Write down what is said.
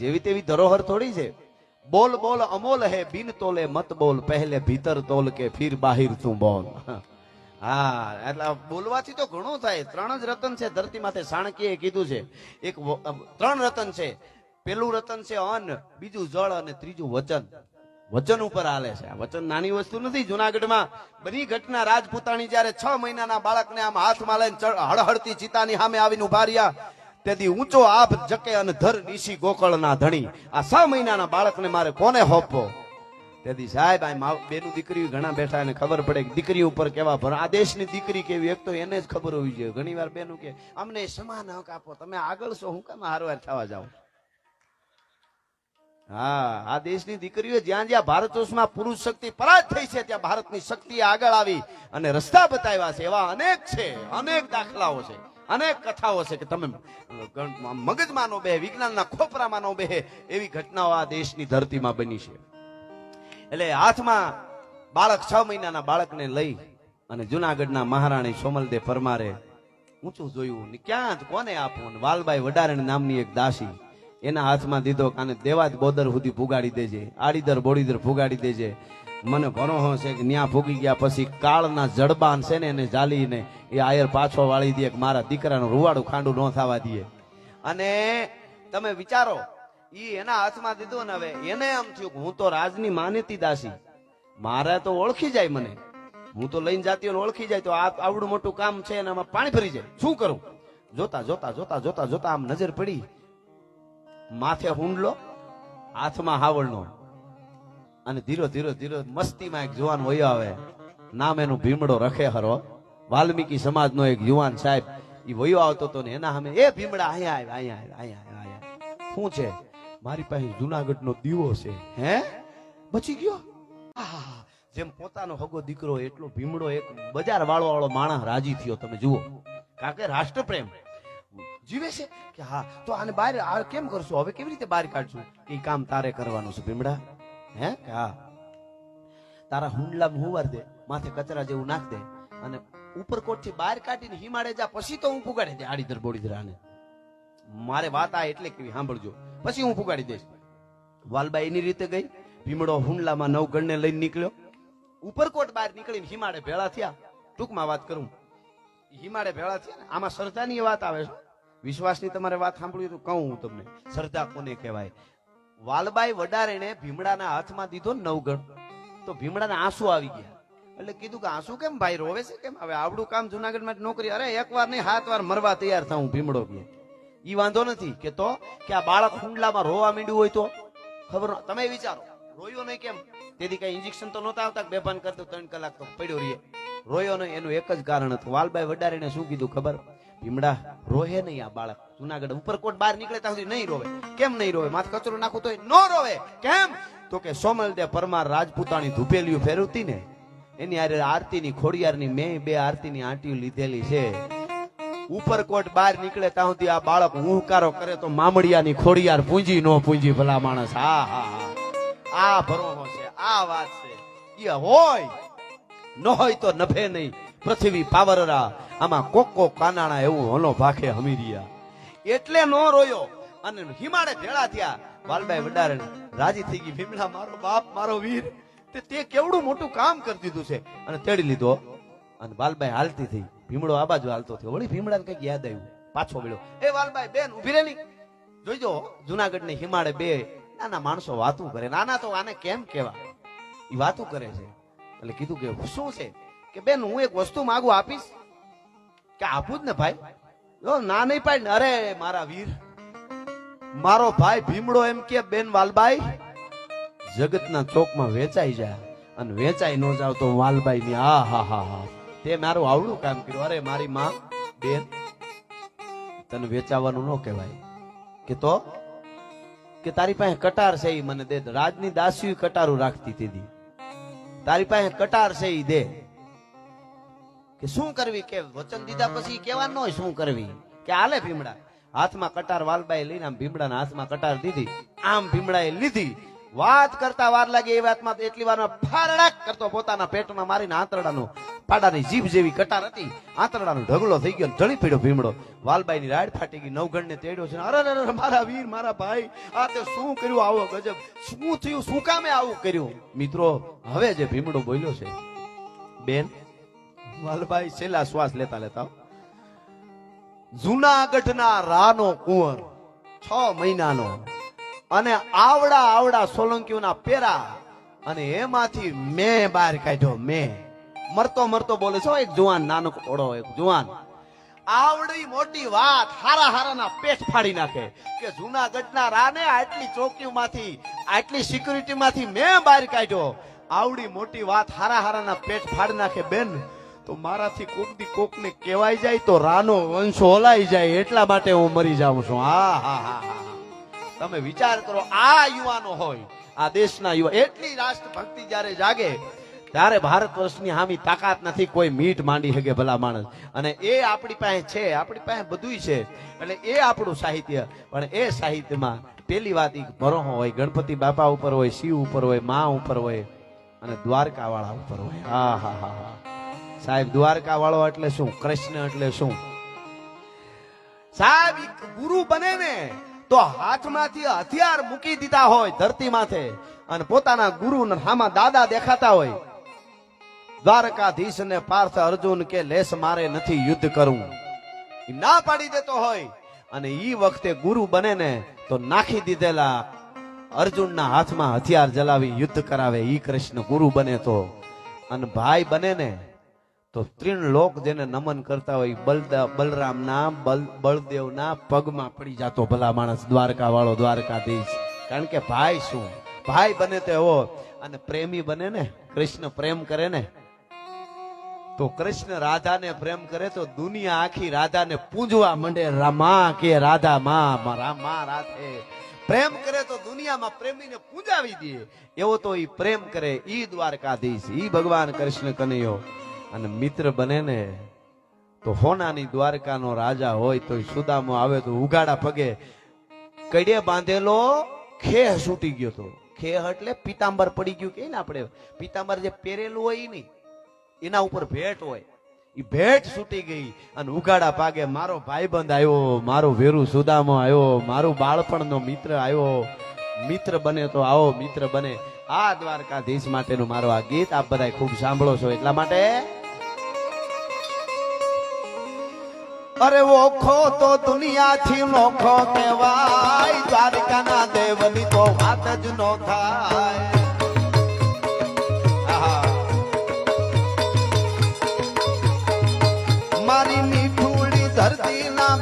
જેવી તેવી ધરોહર થોડી છે. બોલ બોલ અમોલ હે બિન તોલે મત બોલ, પહેલે ભીતર તોલ કે ફિર બાહિર તું બોલ. હા, એટલે બોલવાથી તો ઘણું થાય. 3 જ રતન છે ધરતી માથે. ચાણક્યએ કીધું છે એક 3 રતન છે. પેલું રતન છે અન્ન, બીજું જળ અને ત્રીજું વચન. વચન ઉપર હાલે છે. આ વચન નાની વસ્તુ નથી. જુનાગઢમાં બની ઘટના, રાજપૂતાણી જયારે 6 મહિનાના બાળકને આમ હાથમાં લઈને હળહળતી ચિતાની સામે આવીને ઉભા રહ્યા, તેથી ઊંચો આપ જકે અને ધર નિશી ગોકળના ધણી. આ 6 મહિનાના બાળકને મારે કોને હોપવો? તેથી સાહેબ આ બેનું દીકરી ઘણા બેઠા એને ખબર પડે કે દીકરી ઉપર કેવા ભર. આ દેશની દીકરી કેવી, એક તો એને જ ખબર હોવી જોઈએ. ઘણી વાર બેનું કે અમને સમાન હક આપો, તમે આગળ છો, હું કામ હારવાર થવા જાવ? હા, આ દેશની દીકરીઓ જ્યાં જ્યાં ભારત વર્ષમાં પુરુષ શક્તિ પરાજ થઈ છે, ત્યાં ભારતની શક્તિ આગળ આવી અને રસ્તા બતાવ્યા છે. એવા અનેક છે, અનેક દાખલાઓ છે, અનેક કથાઓ છે કે તમે મગજમાં નો બે, વિજ્ઞાનના ખોપરામાં નો બે, એવી ઘટનાઓ આ દેશની ધરતીમાં બની છે. એટલે હાથમાં બાળક 6 મહિનાના બાળકને લઈ અને જુનાગઢના મહારાણી સોમલદે પરમારે ઊંચું જોયું. ક્યાં કોને આપવું? વાલબાઈ વડારણ નામની એક દાસી, એના હાથમાં દીધો. કાને દેવાદ બોદર સુધી પુગાડી દેજે, આડીદર બોડીદર પુગાડી દેજે. મને ભરોસો છે કે ન્યા ફૂગી ગયા પછી કાળના જડબાન છે ને એને જાલીને એ આયર પાછો વાળી દે કે મારા દીકરાનું રૂવાડું ખાંડું ન થવા દે. અને તમે વિચારો, ઈ એના હાથમાં દીધો ને, હવે એને એમ થયું કે હું તો રાજની માનેતી દાસી, મારે તો ઓળખી જાય, મને હું તો લઈને જાતી ઓળખી જાય, તો આ આવડું મોટું કામ છે અને આમાં પાણી ભરી જાય, શું કરું? જોતા જોતા જોતા જોતા જોતા આમ નજર પડી, માથે હુંડલો, હાથમાં હાવળનો, અને ધીરો ધીરો ધીરો મસ્તીમાં એક જુવાન વયો આવે. નામ એનું ભીમડો રખે હરો. વાલ્મીકી સમાજનો એક યુવાન સાહેબ, એ વયો આવતો હતો ને એના સામે, એ ભીમડા અહીંયા આવ, અહીંયા આવ, અહીંયા આવ. શું છે? મારી પાસે જુનાગઢનો દીવો છે. હે? બચી ગયો? જેમ પોતાનો હગો દીકરો એટલો ભીમડો, એક બજાર વાળો માણસ રાજી થયો. તમે જુઓ, કારણ કે રાષ્ટ્રપ્રેમ જીવે છે કે હા, તો આને બહાર કેમ કરશું? હવે કેવી રીતે બહાર કાઢશું? કે કામ તારે કરવાનું છે ભીમડા. હે? હા, તારા હુંડલામાં હુંવાર દે, માથે કચરા જેવું નાખ દે, અને ઉપરકોટ થી બહાર કાઢીને હિમાડે જા, પછી તો હું પુગાડી દે આડીદર બોડીદર. આને મારે વાત આ એટલે કેવી સાંભળજો, પછી હું પુગાડી દઈશ. વાલબાઈ એની રીતે ગઈ. ભીમડો હુંડલામાં 9 ગણને લઈને નીકળ્યો. ઉપરકોટ બહાર નીકળીને હિમાડે ભેળા થયા. ટૂંકમાં વાત કરું, હિમાડે ભેળા થયા. આમાં શ્રદ્ધાની વાત આવે છે. વિશ્વાસની તમારે વાત સાંભળવી તો કહું હું તમને, શ્રદ્ધા કોને કહેવાય. વાલબાઈ વડારેણે ભીમડાના હાથમાં દીધો 9 ગણ, તો ભીમડાના આંસુ આવી ગયા. એટલે કીધું કે આંસુ કેમ ભાઈ રોવે છે કેમ? હવે આવડું કામ જુનાગઢમાં નોકરી, અરે 1 વાર નહીં 7 વાર મરવા તૈયાર થાઉં ભીમડો કે ઈ વાંધો નથી. કે તો કે આ બાળક હુંડલામાં રોવા માંડ્યું હોય તો ખબર, તમે વિચારો, રોયો નહીં કેમ? તેથી કઈ ઇન્જેક્શન તો નહોતા આવતા, બેભાન કરતો 3 કલાક તો પડ્યો રહીએ. રોયો નહીં, એનું એક જ કારણ હતું. વાલબાઈ વડારેને શું કીધું ખબર? ભીમડા રોહે નહીં આ બાળક. જુનાગઢ ઉપરકોટ બહાર નીકળે ત્યાં સુધી નહીં રોવે. કેમ નહીં રોવે? માથે કચરો નાખો તો ન રોવે. કેમ? તો કે સોમલદે પરમાર રાજપૂતાણી ધૂપેલિયું ફેરવતી ને, એની આરે આરતીની ખોડિયારની મેં 2 આરતીની આંટીઓ લીધેલી છે. ઉપરકોટ બહાર નીકળે ત્યાં સુધી આ બાળક હુંકારો કરે તો મામડિયાની ખોડિયાર પૂંજી નો પૂંજી ભલા માણસ. હા હા હા, આ ભરોસો છે, આ વાત છે. એ હોય ન હોય તો નભે નહીં પૃથ્વી પાવરરા, આમાં કોકો કાનાણા એવું હોનો ભાખે હમીરિયા. એટલે નો રોયો અને હિમાડે ભેળા થયા. વાલબાઈ વડારણ રાજી થઈ ગઈ. ભીમડા મારો બાપ, મારો વીર, તે કેવડું મોટું કામ કરી દીધું છે, અને તેડી લીધો. અને વાલબાઈ હાલતી થઈ. ભીમડો આ બાજુ હાલતો થયો. વળી ભીમડાને કઈક યાદ આવ્યું, પાછો વળ્યો. એ વાલબાઈ બેન ઉભી રહે. જોઈજો, જુનાગઢ ને હિમાડે 2 નાના માણસો વાતું કરે. નાના તો આને કેમ કેવા, એ વાતું કરે છે. એટલે કીધું કે શું છે? કે બેન હું એક વસ્તુ માંગુ, આપીશ? કે આપું જ ને ભાઈ. ના નહીં પાડ. અરે મારા વીર, મારો ભાઈ ભીમડો એમ કે બેન વાલબાઈ જગતના ચોકમાં વેચાઈ જાય, અને વેચાઈ ન જાવ તો વાલબાઈ ની હા હા હા હા, તે મારું આવડું કામ કર્યું. અરે મારી માં, બેન તને વેચાવાનું ન કહેવાય. કે તો કે તારી પાસે કટાર છે ઈ મને દે. રાજની દાસીઓ કટારું રાખતી હતી, તારી પાસે કટાર છે ઈ દે. કે શું કરવી? કે વચન દીધા પછી કેવાનું હોય શું કરવી? કે હાલે ભીમડા. હાથમાં કટાર વાલબાઈ લઈને આમ ભીમડાના હાથમાં કટાર દીધી. આમ ભીમડાએ લીધી. વાત કરતા વાર લાગે એ વાતમાં એટલી વારમાં ફારડાક કરતો પોતાના પેટમાં મારીને આંતરડાનું પાડાની જીભ જેવી કટાર હતી, આંતરડાનો ઢગલો થઈ ગયો, ઢળી પડ્યો ભીમડો. વાલબાઈની રાડ ફાટી ગઈ, નવગણને તેડ્યો છે. અરે અરે મારા વીર, મારા ભાઈ, આ તે શું કર્યું? આવો ગજબ શું થયું? શું કામે આવું કર્યું? મિત્રો, હવે જે ભીમડો બોલ્યો છે, બેન, વાલબાઈ છેલ્લા શ્વાસ લેતા લેતા, જુનાગઢના રાનો કુંવર 6 મહિનાનો અને આવડા આવડા સોલંકીઓના પેરા, અને એમાંથી મેં બહાર કાઢ્યો. મેં મરતો મરતો બોલે છે એક જુવાન, નાનો ઓળો એક જુવાન. આવડી મોટી વાત હારા હારાના પેટ ફાડી નાખે કે જુનાગઢના રાને આટલી ચોકીઓમાંથી, આટલી સિક્યુરિટીમાંથી મેં બહાર કાઢ્યો. આવડી મોટી વાત હારા હારાના પેટ ફાડી નાખે. બેન, તો મારાથી કોકદી કોકને કહેવાય જાય તો રાનો વંશ ઓલાઈ જાય, એટલા માટે હું મરી જાઉં છું. હા હા હા હા, તમે વિચાર કરો, આ યુવાનો હોય, આ દેશના યુવા, એટલી રાષ્ટ્રભક્તિ જ્યારે જાગે ત્યારે ભારત વર્ષની હામી તાકાત નથી કોઈ મીઠ માંડી શકે ભલા માણસ. અને એ આપણી પાસે છે, આપણી પાસે બધુંય છે, એટલે એ આપણું સાહિત્ય. પણ એ સાહિત્યમાં પેલી વાત ભરોહો હોય, ગણપતિ બાપા ઉપર હોય, શિવ ઉપર હોય, મા ઉપર હોય, અને દ્વારકા વાળા ઉપર હોય. હા હા હા હા સાહેબ, દ્વારકા વાળો એટલે શું? કૃષ્ણ એટલે શું સાહેબ? ગુરુ બને ને તો હાથમાંથી હથિયાર મૂકી દીધા હોય ધરતી માથે, અને પોતાના ગુરુ હામાં દાદા દેખાતા હોય. દ્વારકાધીશ ને પાર્થ અર્જુન કે લેસ મારે નથી યુદ્ધ કરવું, ના પાડી દેતો હોય. અને ઈ વખતે ગુરુ બને ને તો નાખી દીધેલા અર્જુનના હાથમાં હથિયાર જલાવી યુદ્ધ કરાવે. ઈ કૃષ્ણ ગુરુ બને તો. અને ભાઈ બને ને તો 3 લોક જેને નમન કરતા હોય, બલરામના બળદેવના પગમાં પડી જાતો ભલા માણસ દ્વારકા વાળો, દ્વારકાધીશ. કારણ કે ભાઈ શું, ભાઈ બને તો એવો. અને પ્રેમી બને ને, કૃષ્ણ પ્રેમ કરે ને તો કૃષ્ણ રાધાને પ્રેમ કરે તો દુનિયા આખી રાધાને પૂજવા માંડે. રામા કે રાધા માં, રામા રાધે પ્રેમ કરે તો દુનિયામાં પ્રેમીને પૂજાવી દે. એવો તો ઈ પ્રેમ કરે, ઈ દ્વારકાધીશ, ઈ ભગવાન કૃષ્ણ કનૈયો. અને મિત્ર બને ને તો હોનાની દ્વારકાનો રાજા હોય તો સુદામો આવે તો ઉગાડા પગે કડે બાંધેલો ખેહ છૂટી ગયો તો. ખેહ એટલે પીતાંબર પડી ગયું કે ને આપણે, પીતાંબર જે પહેરેલું હોય નહીં, એના ઉપર ભેટ હોય, એ ભેટ છૂટી ગઈ. અને ઉગાડા પાગે મારો ભાઈબંધ આવ્યો, મારો વેરુ સુદામો આવ્યો, મારું બાળપણનો મિત્ર આવ્યો. મિત્ર બને તો આવો મિત્ર બને. આ દ્વારકાધીશ માટેનું મારું આ ગીત આપ બધા ખૂબ સાંભળો છો એટલા માટે. અરે ઓખો તો દુનિયાથી નોખો કહેવાય, દ્વારકાના દેવની તો વાત જ નો થાય. મારી મીઠુડી ધરતી ના